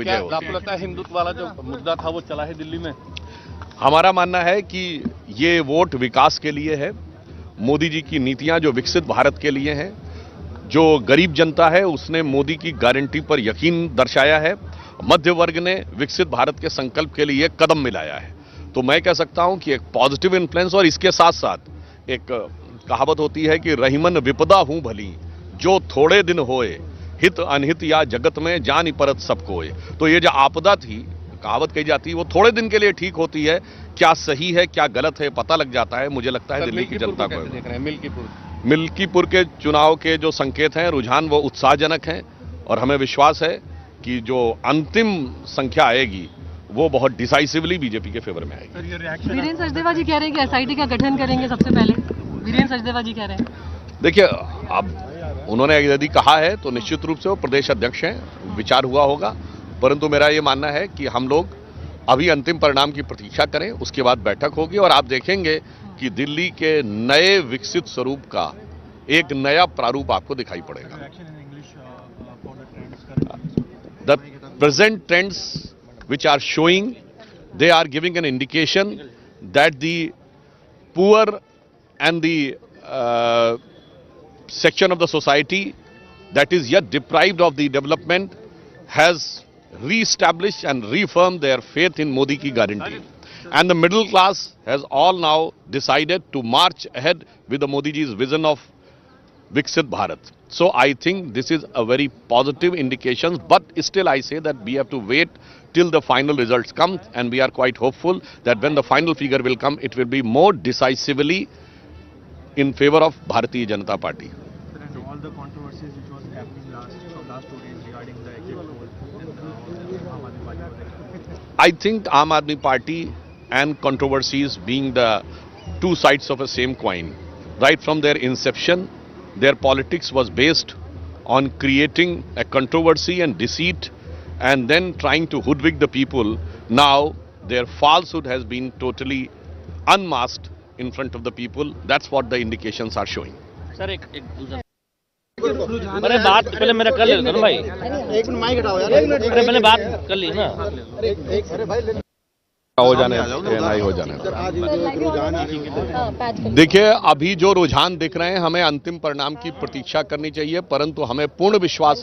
क्या आपको लगता है हिंदुत्व वाला जो मुद्दा था वो चला है दिल्ली में? हमारा मानना है कि ये वोट विकास के लिए है। मोदी जी की नीतियां जो विकसित भारत के लिए हैं, जो गरीब जनता है उसने मोदी की गारंटी पर यकीन दर्शाया है। मध्य वर्ग ने विकसित भारत के संकल्प के लिए कदम मिलाया है। तो मैं कह सकता हूं कि एक पॉजिटिव इन्फ्लुएंस, और इसके साथ साथ एक कहावत होती है कि रहीमन विपदा हूं भली, जो थोड़े दिन होए, हित अनहित या जगत में जान परत सबको होए। तो ये जो आपदा थी, कहावत कही जाती है, वो थोड़े दिन के लिए ठीक होती है। क्या सही है क्या गलत है पता लग जाता है। मुझे लगता है दिल्ली की जनता को देख रहे हैं मिल्कीपुर के चुनाव के जो संकेत हैं, रुझान, वो उत्साहजनक हैं और हमें विश्वास है कि जो अंतिम संख्या आएगी वो बहुत डिसाइसिवली बीजेपी के फेवर में आएगी। वीरेंद्र सचदेवा जी कह रहे हैं कि एसआईटी का गठन करेंगे सबसे पहले। वीरेंद्र सचदेवा जी कह रहे हैं। देखिए, अब उन्होंने यदि कहा है तो निश्चित रूप से वो प्रदेश अध्यक्ष हैं, विचार हुआ होगा। परंतु मेरा ये मानना है कि हम लोग अभी अंतिम परिणाम की प्रतीक्षा करें, उसके बाद बैठक होगी और आप देखेंगे कि दिल्ली के नए विकसित स्वरूप का एक नया प्रारूप आपको दिखाई पड़ेगा। The present trends which are showing, they are giving an indication that the poor and the section of the society that is yet deprived of the development has re-established and reaffirmed their faith in Modi ki guarantee. And the middle class has all now decided to march ahead with the Modi ji's vision of Viksit Bharat. So I think this is a very positive indication, but still I say that we have to wait till the final results come, and we are quite hopeful that when the final figure will come, it will be more decisively in favor of Bharatiya Janata Party. And all the controversies which was happening last 2 days regarding the exit poll and Aam Aadmi Party. I think Aam Aadmi Party and controversies being the two sides of a same coin. Right from their inception, their politics was based on creating a controversy and deceit and then trying to hoodwink the people. Now their falsehood has been totally unmasked in front of the people. That's what the indications are showing. Sir एक दूसरा मैंने बात पहले मेरा कर लेता ना भाई, एक मिनट माइक हटाओ यार। अरे मैंने बात कर ली ना। हो जाने नहीं हो जाने। देखिए, अभी जो रुझान दिख रहे हैं, हमें अंतिम परिणाम की प्रतीक्षा करनी चाहिए, परंतु हमें पूर्ण विश्वास